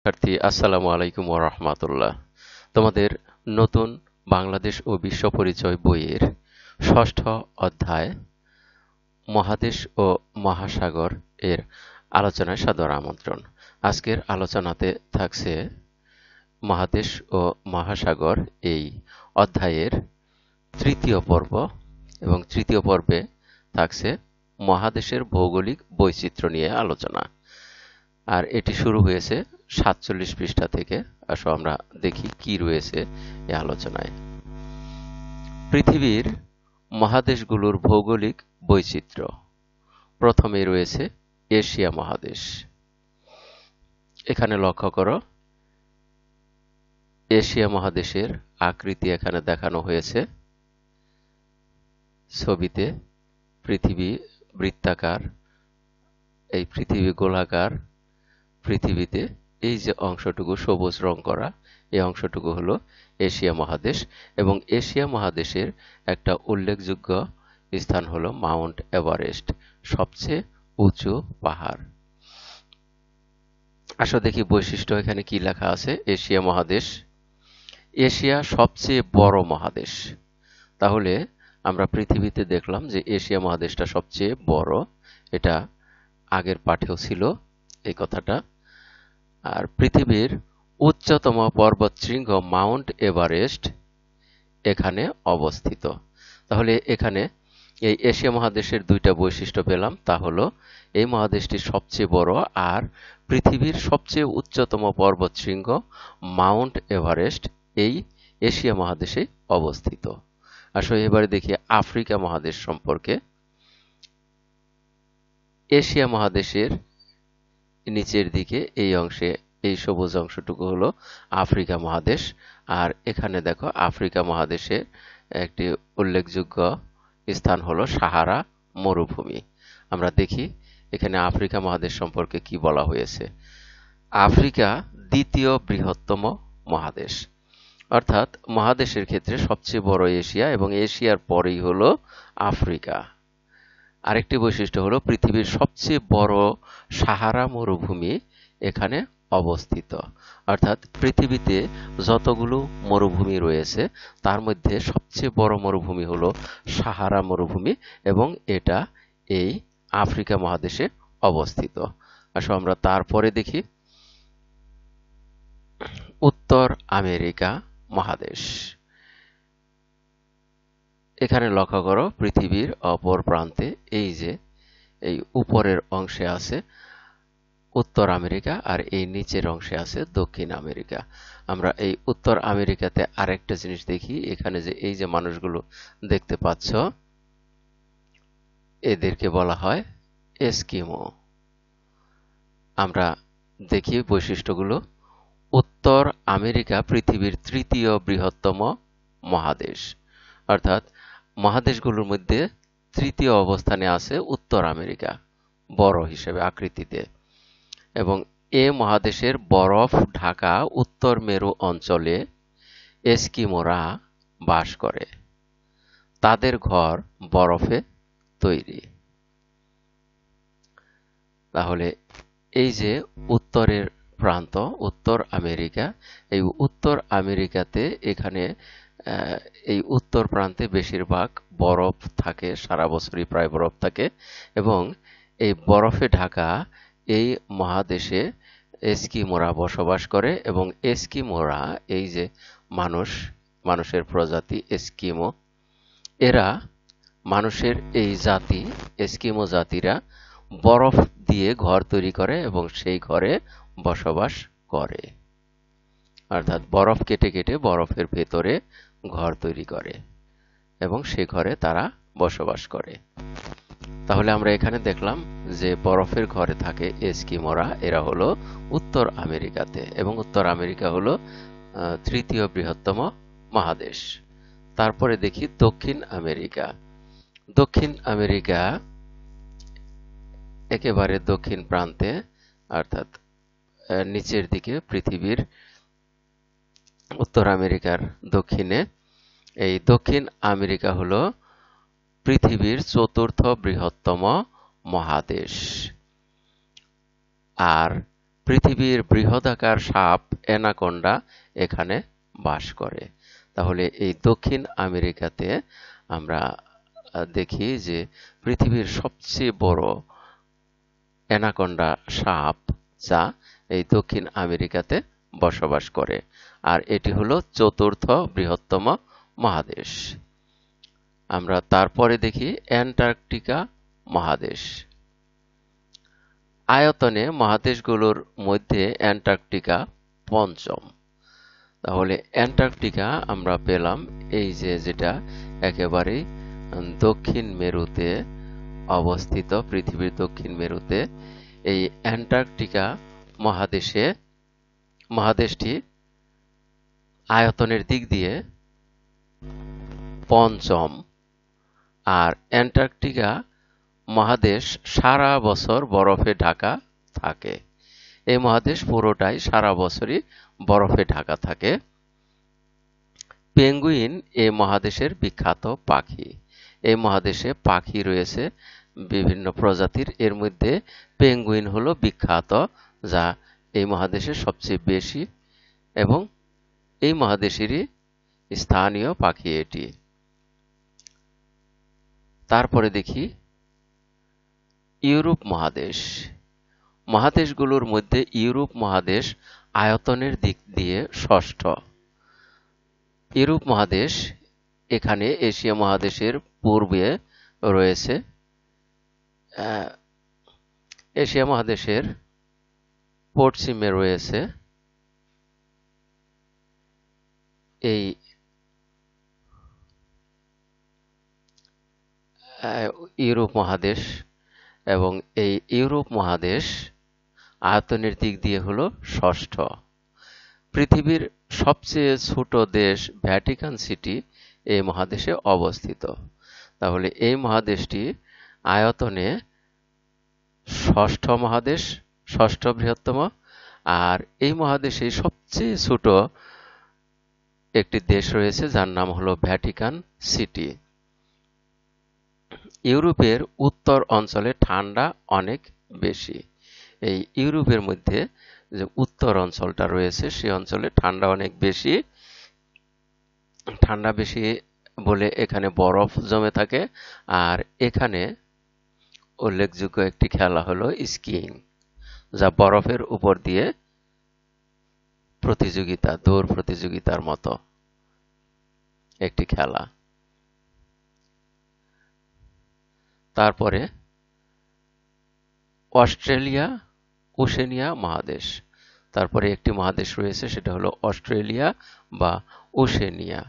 শিক্ষার্থী আসসালামু আলাইকুম ওয়া রাহমাতুল্লাহ। তোমাদের নতুন বাংলাদেশ ও বিশ্ব পরিচয় বইয়ের ষষ্ঠ অধ্যায় মহাদেশ ও মহাসাগর এর আলোচনায় সাদর আমন্ত্রণ। আজকের আলোচনাতে থাকছে মহাদেশ ও মহাসাগর এই অধ্যায়ের তৃতীয় পর্ব এবং তৃতীয় পর্বে থাকছে মহাদেশের ভৌগোলিক বৈচিত্র্য নিয়ে আলোচনা। আর এটি শুরু হয়েছে 47 পৃষ্ঠা থেকে। আসো আমরা দেখি কি রয়েছে এই আলোচনায়। পৃথিবীর মহাদেশগুলোর ভৌগোলিক বৈচিত্র্য। প্রথমে রয়েছে এশিয়া মহাদেশ। এখানে লক্ষ্য করো, এশিয়া মহাদেশের আকৃতি এখানে দেখানো হয়েছে ছবিতে। পৃথিবী বৃত্তাকার, এই পৃথিবী গোলাকার। পৃথিবীতে এই যে অংশটুকু সবুজ রং করা, এই অংশটুকু হলো এশিয়া মহাদেশ এবং এশিয়া মহাদেশের একটা উল্লেখযোগ্য স্থান হলো মাউন্ট এভারেস্ট, সবচেয়ে উঁচু পাহাড়। আসো দেখি বৈশিষ্ট্য এখানে কি লেখা আছে। এশিয়া মহাদেশ, এশিয়া সবচেয়ে বড় মহাদেশ। তাহলে আমরা পৃথিবীতে দেখলাম যে এশিয়া মহাদেশটা সবচেয়ে বড়, এটা আগের পাঠেও ছিল এই কথাটা। আর পৃথিবীর উচ্চতম পর্বতশৃঙ্গ মাউন্ট এভারেস্ট এখানে অবস্থিত। তাহলে এখানে এই এশিয়া মহাদেশের দুইটা বৈশিষ্ট্য পেলাম, তা হলো এই মহাদেশটি সবচেয়ে বড় আর পৃথিবীর সবচেয়ে উচ্চতম পর্বতশৃঙ্গ মাউন্ট এভারেস্ট এই এশিয়া মহাদেশে অবস্থিত। আসলে এবারে দেখি আফ্রিকা মহাদেশ সম্পর্কে। এশিয়া মহাদেশের নিচের দিকে এই অংশে এই সবুজ অংশটুকু হলো আফ্রিকা মহাদেশ। আর এখানে দেখো আফ্রিকা মহাদেশের একটি উল্লেখযোগ্য স্থান হলো সাহারা মরুভূমি। আমরা দেখি এখানে আফ্রিকা মহাদেশ সম্পর্কে কি বলা হয়েছে। আফ্রিকা দ্বিতীয় বৃহত্তম মহাদেশ, অর্থাৎ মহাদেশের ক্ষেত্রে সবচেয়ে বড় এশিয়া এবং এশিয়ার পরেই হলো আফ্রিকা। আরেকটি বৈশিষ্ট্য হলো পৃথিবীর সবচেয়ে বড় সাহারা মরুভূমি এখানে অবস্থিত। অর্থাৎ পৃথিবীতে যতগুলো মরুভূমি রয়েছে তার মধ্যে সবচেয়ে বড় মরুভূমি হলো সাহারা মরুভূমি এবং এটা এই আফ্রিকা মহাদেশে অবস্থিত। আসো আমরা তারপরে দেখি উত্তর আমেরিকা মহাদেশ। এখানে লক্ষ্য করো, পৃথিবীর অপর প্রান্তে এই যে এই উপরের অংশে আছে উত্তর আমেরিকা আর এই নিচের অংশে আছে দক্ষিণ আমেরিকা। আমরা এই উত্তর আমেরিকাতে আরেকটা জিনিস দেখি। এখানে যে এই যে মানুষগুলো দেখতে পাচ্ছ, এদেরকে বলা হয় এস্কিমো। আমরা দেখি বৈশিষ্ট্যগুলো। উত্তর আমেরিকা পৃথিবীর তৃতীয় বৃহত্তম মহাদেশ, অর্থাৎ মহাদেশগুলোর মধ্যে তৃতীয় অবস্থানে আছে উত্তর আমেরিকা বড় হিসেবে আকৃতিতে। এবং এ মহাদেশের বরফ ঢাকা উত্তর মেরু অঞ্চলে এস্কিমোরা বাস করে। তাদের ঘর বরফে তৈরি। তাহলে এই যে উত্তরের প্রান্ত উত্তর আমেরিকা, এই উত্তর আমেরিকাতে এখানে এই উত্তর প্রান্তে বেশিরভাগ বরফ থাকে, সারা বছরই প্রায় বরফ থাকে এবং এই বরফে ঢাকা এই মহাদেশে এস্কিমোরা বসবাস করে এবং এস্কিমোরা এই যে মানুষের প্রজাতি এস্কিমো, এরা মানুষের এই জাতি এস্কিমো জাতিরা বরফ দিয়ে ঘর তৈরি করে এবং সেই ঘরে বসবাস করে। অর্থাৎ বরফ কেটে কেটে বরফের ভেতরে ঘর তৈরি করে এবং সে ঘরে তারা বসবাস করে। তাহলে আমরা এখানে দেখলাম যে বরফের ঘরে থাকে এস্কিমোরা, এরা হলো উত্তর আমেরিকাতে এবং উত্তর আমেরিকা হলো তৃতীয় বৃহত্তম মহাদেশ। তারপরে দেখি দক্ষিণ আমেরিকা। দক্ষিণ আমেরিকা একেবারে দক্ষিণ প্রান্তে, অর্থাৎ নিচের দিকে পৃথিবীর উত্তর আমেরিকার দক্ষিণে। এই দক্ষিণ আমেরিকা হলো পৃথিবীর চতুর্থ বৃহত্তম মহাদেশ। আর পৃথিবীর বৃহদাকার সাপ অ্যানাকোন্ডা এখানে বাস করে। তাহলে এই দক্ষিণ আমেরিকাতে আমরা দেখি যে পৃথিবীর সবচেয়ে বড় অ্যানাকোন্ডা সাপ, যা এই দক্ষিণ আমেরিকাতে বসবাস করে। আর এটি হলো চতুর্থ বৃহত্তম মহাদেশ। আমরা তারপরে দেখি অ্যান্টার্কটিকা মহাদেশ। আয়তনে মহাদেশগুলোর মধ্যে অ্যান্টার্কটিকা পঞ্চম। তাহলে অ্যান্টার্কটিকা আমরা পেলাম এই যে যেটা একেবারে দক্ষিণ মেরুতে অবস্থিত, পৃথিবীর দক্ষিণ মেরুতে এই অ্যান্টার্কটিকা মহাদেশটি আয়তনের দিক দিয়ে পঞ্চম। আর অ্যান্টার্কটিকা মহাদেশ সারা বছর বরফে ঢাকা থাকে। এই মহাদেশ পুরোটাই সারা বছরই বরফে ঢাকা থাকে। পেঙ্গুইন এই মহাদেশের বিখ্যাত পাখি। এই মহাদেশে পাখি রয়েছে বিভিন্ন প্রজাতির, এর মধ্যে পেঙ্গুইন হলো বিখ্যাত, যা এই মহাদেশে সবচেয়ে বেশি এবং এই মহাদেশেরই স্থানীয় পাখি এটি। তারপরে দেখি ইউরোপ মহাদেশ। মহাদেশগুলোর মধ্যে ইউরোপ মহাদেশ আয়তনের দিক দিয়ে ষষ্ঠ। ইউরোপ মহাদেশ এখানে এশিয়া মহাদেশের পূর্বে রয়েছে। এশিয়া মহাদেশের পশ্চিমে রয়েছে এই ইউরোপ মহাদেশ, এবং এই ইউরোপ মহাদেশ আয়তনের দিক দিয়ে হলো ষষ্ঠ। পৃথিবীর সবচেয়ে ছোট দেশ ভ্যাটিকান সিটি এই মহাদেশে অবস্থিত। তাহলে এই মহাদেশটি আয়তনে ষষ্ঠ মহাদেশ, ষষ্ঠ বৃহত্তম। আর এই মহাদেশে সবচেয়ে ছোট একটি দেশ রয়েছে যার নাম হলো ভ্যাটিকান সিটি। ইউরোপের উত্তর অঞ্চলে ঠান্ডা অনেক বেশি। এই ইউরোপের মধ্যে যে উত্তর অঞ্চলটা রয়েছে সেই অঞ্চলে ঠান্ডা অনেক বেশি। ঠান্ডা বেশি বলে এখানে বরফ জমে থাকে। আর এখানে উল্লেখযোগ্য একটি খেলা হলো স্কিইং, যা বরফের উপর দিয়ে প্রতিযোগিতা, দৌড় প্রতিযোগিতার মতো একটি খেলা। তারপরে অস্ট্রেলিয়া ওশেনিয়া মহাদেশ। তারপরে একটি মহাদেশ রয়েছে, সেটা হলো অস্ট্রেলিয়া বা ওশেনিয়া।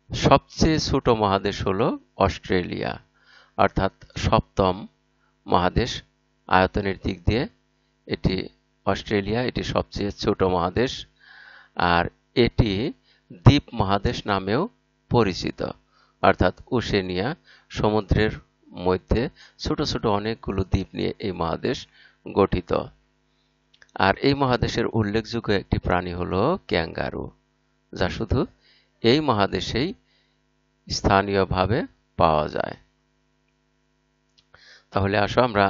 সবচেয়ে ছোট মহাদেশ হলো অস্ট্রেলিয়া, অর্থাৎ সপ্তম মহাদেশ আয়তনের দিক দিয়ে এটি অস্ট্রেলিয়া, এটি সবচেয়ে ছোট মহাদেশ। আর এটি দ্বীপ মহাদেশ নামেও পরিচিত, অর্থাৎ ওশেনিয়া সমুদ্রের মধ্যে ছোট ছোট অনেকগুলো দ্বীপ নিয়ে এই মহাদেশ গঠিত। আর এই মহাদেশের উল্লেখযোগ্য একটি প্রাণী হলো ক্যাঙ্গারু, যা শুধু এই মহাদেশেই স্থানীয়ভাবে পাওয়া যায়। তাহলে আসো আমরা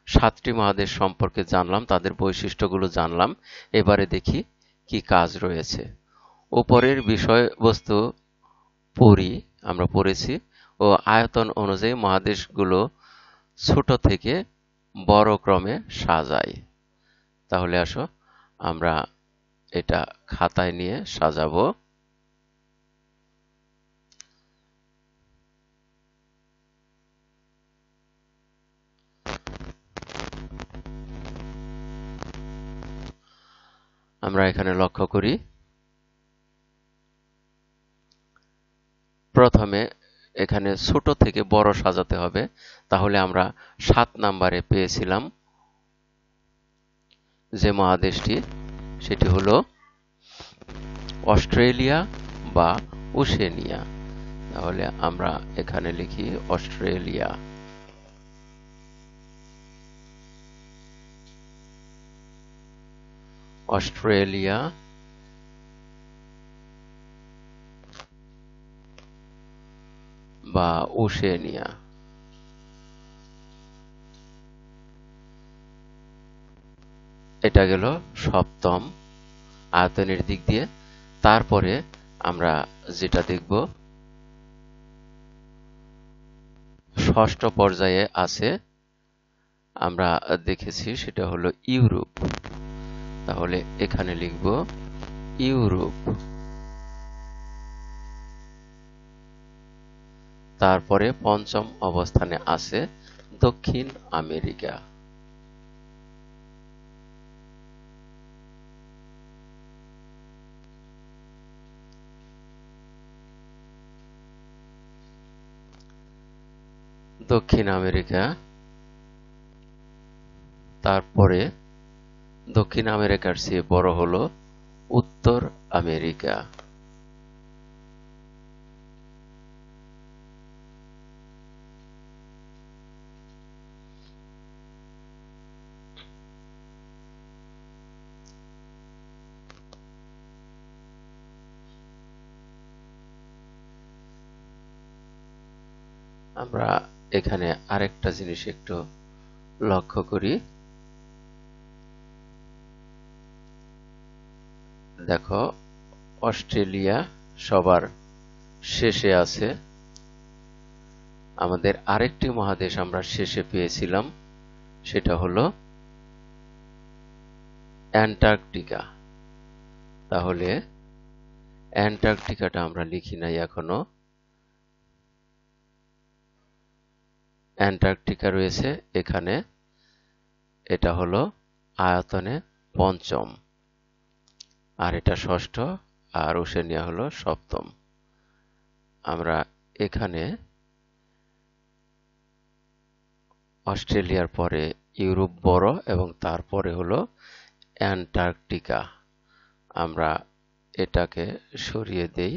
7টি মহাদেশ সম্পর্কে জানলাম, তাদের বৈশিষ্ট্যগুলো জানলাম। এবারে দেখি কি কাজ রয়েছে। উপরের বিষয়বস্তু আমরা পড়েছি ও আয়তন অনুযায়ী মহাদেশগুলো ছোট থেকে বড় ক্রমে সাজাই। তাহলে আসো আমরা এটা খাতায় নিয়ে সাজাবো। আমরা এখানে লক্ষ্য করি, প্রথমে এখানে ছোট থেকে বড় সাজাতে হবে। তাহলে আমরা 7 নম্বরে পেয়েছিলাম যে মহাদেশটি, সেটি হলো অস্ট্রেলিয়া বা ওশেনিয়া। তাহলে আমরা এখানে লিখি অস্ট্রেলিয়া। অস্ট্রেলিয়া বা ওশেনিয়া। এটা গেল সপ্তম আয়তনের দিক দিয়ে। তারপরে আমরা যেটা দেখব ষষ্ঠ পর্যায়ে আছে, আমরা দেখেছি সেটা হলো ইউরোপ। তাহলে এখানে লিখব ইউরোপ। তারপরে পঞ্চম অবস্থানে আছে দক্ষিণ আমেরিকা। দক্ষিণ আমেরিকা, তারপরে দক্ষিণ আমেরিকার চেয়ে বড় হলো উত্তর আমেরিকা। আমরা এখানে আরেকটা জিনিস একটু লক্ষ্য করি। দেখো, অস্ট্রেলিয়া সবার শেষে আছে। আমাদের আরেকটি মহাদেশ আমরা শেষে পেয়েছিলাম, সেটা হলো অ্যান্টার্কটিকা। তাহলে অ্যান্টার্কটিকাটা আমরা লিখি নাই এখনো। অ্যান্টার্কটিকা রয়েছে এখানে, এটা হলো আয়তনে পঞ্চম, আর এটা ষষ্ঠ, আর ওশেনিয়া হলো সপ্তম। আমরা এখানে অস্ট্রেলিয়ার পরে ইউরোপ বড় এবং তারপরে হলো অ্যান্টার্কটিকা। আমরা এটাকে সরিয়ে দেই।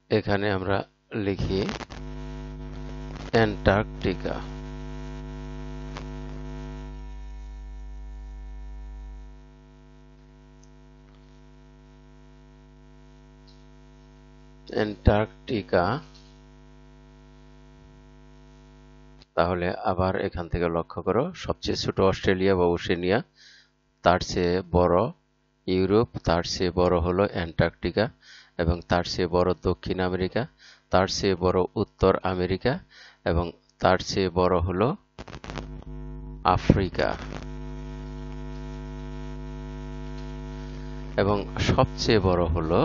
এখানে আমরা লিখি অ্যান্টার্কটিকা। অ্যান্টার্কটিকা। তাহলে আবার এখান থেকে লক্ষ্য করো, সবচেয়ে ছোট অস্ট্রেলিয়া বা ওশেনিয়া, তার চেয়ে বড় ইউরোপ, তার চেয়ে বড় হলো অ্যান্টার্কটিকা, এবং তার চেয়ে বড় দক্ষিণ আমেরিকা, তার চেয়ে বড় উত্তর আমেরিকা, এবং তার চেয়ে বড় হলো আফ্রিকা, এবং সবচেয়ে বড় হলো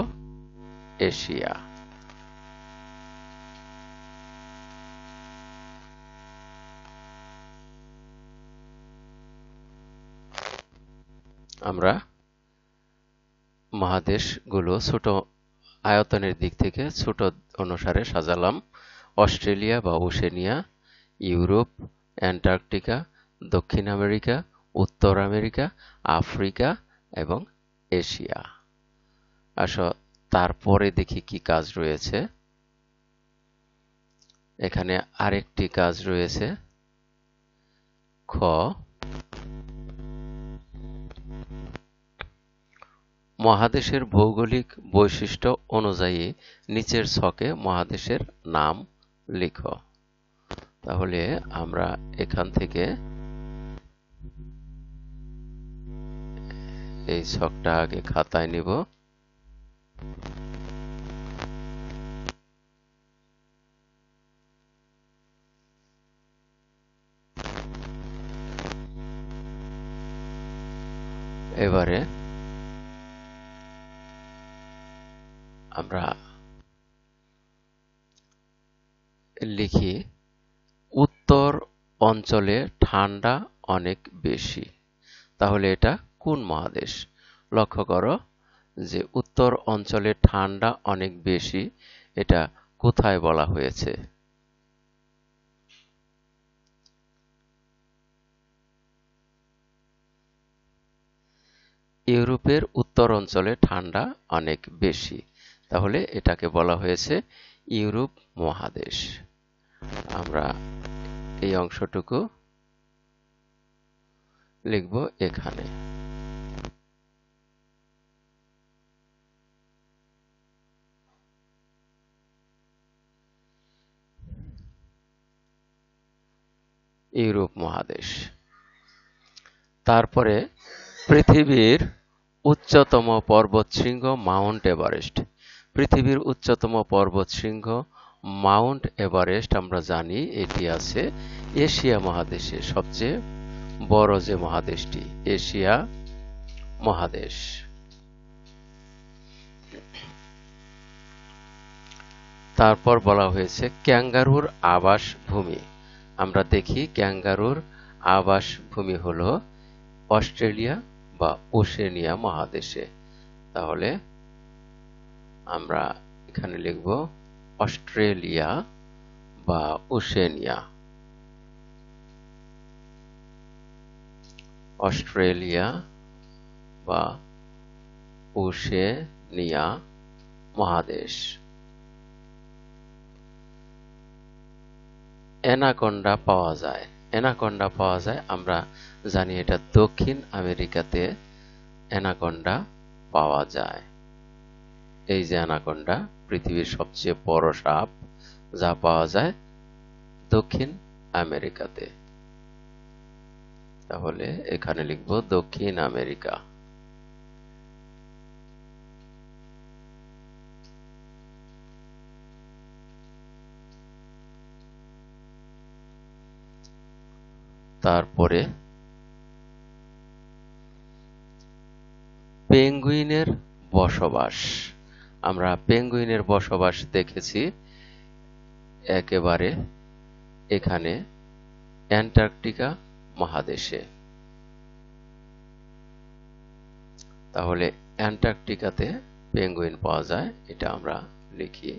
এশিয়া। আমরা মহাদেশগুলো ছোট আয়তনের দিক থেকে ছোট অনুসারে সাজালাম: অস্ট্রেলিয়া বা ওশেনিয়া, ইউরোপ, অ্যান্টার্কটিকা, দক্ষিণ আমেরিকা, উত্তর আমেরিকা, আফ্রিকা এবং এশিয়া। আসো তারপরে দেখি কি কাজ রয়েছে। এখানে আরেকটি কাজ রয়েছে, খ, মহাদেশের ভৌগোলিক বৈশিষ্ট্য অনুযায়ী নিচের ছকে মহাদেশের নাম লিখো। তাহলে আমরা এখান থেকে এই ছকটা আগে খাতায় নিব। এবারে আমরা লিখি উত্তর অঞ্চলে ঠান্ডা অনেক বেশি। তাহলে এটা কোন মহাদেশ? লক্ষ্য করো যে উত্তর অঞ্চলে ঠান্ডা অনেক বেশি, এটা কোথায় বলা হয়েছে? ইউরোপের উত্তর অঞ্চলে ঠান্ডা অনেক বেশি, তাহলে এটাকে বলা হয়েছে ইউরোপ মহাদেশ। আমরা এই অংশটুকু লিখব এখানে। ইউরোপ মহাদেশ। তারপরে পৃথিবীর উচ্চতম পর্বতশৃঙ্গ মাউন্ট এভারেস্ট। পৃথিবীর উচ্চতম পর্বতশৃঙ্গ মাউন্ট এভারেস্ট আমরা জানি এটি আছে এশিয়া মহাদেশে, সবচেয়ে বড় যে মহাদেশটি এশিয়া মহাদেশ। তারপর বলা হয়েছে ক্যাঙ্গারুর আবাসভূমি। আমরা দেখি ক্যাঙ্গারুর আবাসভূমি হলো অস্ট্রেলিয়া বা ওশেনিয়া মহাদেশে। তাহলে আমরা এখানে লিখব অস্ট্রেলিয়া বা ওশেনিয়া। অস্ট্রেলিয়া বা ওশেনিয়া মহাদেশ। অ্যানাকোন্ডা পাওয়া যায়। অ্যানাকোন্ডা পাওয়া যায়, আমরা জানি এটা দক্ষিণ আমেরিকাতে অ্যানাকোন্ডা পাওয়া যায়। এই যে অ্যানাকোন্ডা পৃথিবীর সবচেয়ে বড় সাপ, যা পাওয়া যায় দক্ষিণ আমেরিকাতে। তাহলে এখানে লিখব দক্ষিণ আমেরিকা। তারপরে পেঙ্গুইনের বসবাস। আমরা পেঙ্গুইনের বসবাস দেখেছি একেবারে এখানে অ্যান্টার্কটিকা মহাদেশে। তাহলে অ্যান্টার্কটিকাতে পেঙ্গুইন পাওয়া যায়, এটা আমরা লিখি।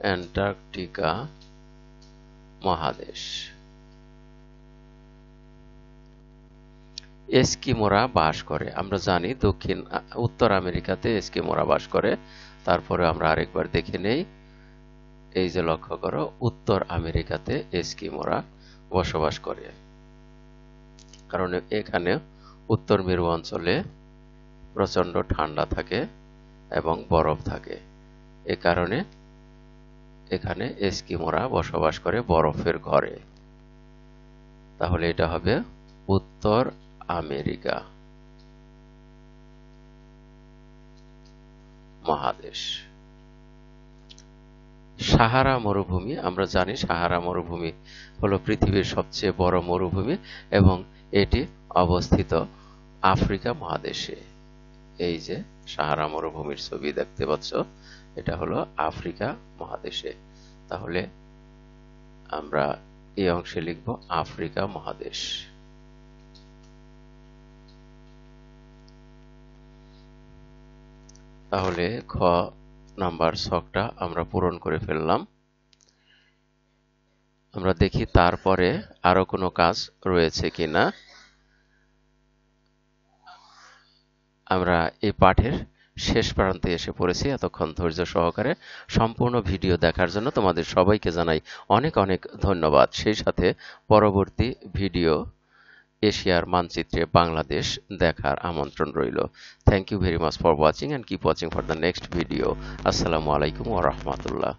অ্যান্টার্কটিকা মহাদেশ। এস্কিমোরা বাস করে। আমরা জানি উত্তর আমেরিকাতে এস্কিমোরা বাস করে। তারপরে আমরা আরেকবার দেখে নেই। এই যে লক্ষ্য করো, উত্তর আমেরিকাতে এস্কিমোরা বসবাস করে, কারণ এখানে উত্তর মেরু অঞ্চলে প্রচন্ড ঠান্ডা থাকে এবং বরফ থাকে। এ কারণে এখানে এস্কিমোরা বসবাস করে বরফের ঘরে। তাহলে এটা হবে উত্তর আমেরিকা মহাদেশ। সাহারা মরুভূমি। আমরা জানি সাহারা মরুভূমি হলো পৃথিবীর সবচেয়ে বড় মরুভূমি এবং এটি অবস্থিত আফ্রিকা মহাদেশে। এই যে সাহারা মরুভূমির ছবি দেখতে পাচ্ছ, এটা হলো আফ্রিকা মহাদেশে। তাহলে আমরা এই অংশে লিখব আফ্রিকা মহাদেশ। তাহলে খ নাম্বার ছকটা আমরা পূরণ করে ফেললাম। আমরা দেখি তারপরে আরো কোনো কাজ রয়েছে কিনা। আমরা এই পাঠের শেষ প্রান্তে এসে পড়েছি। এতক্ষণ ধৈর্য সহকারে সম্পূর্ণ ভিডিও দেখার জন্য তোমাদের সবাইকে জানাই অনেক অনেক ধন্যবাদ। সেই সাথে পরবর্তী ভিডিও এশিয়ার মানচিত্রে বাংলাদেশ দেখার আমন্ত্রণ রইল। Thank you very much for watching and keep watching for the next video. আসসালামু আলাইকুম ওয়া রাহমাতুল্লাহ।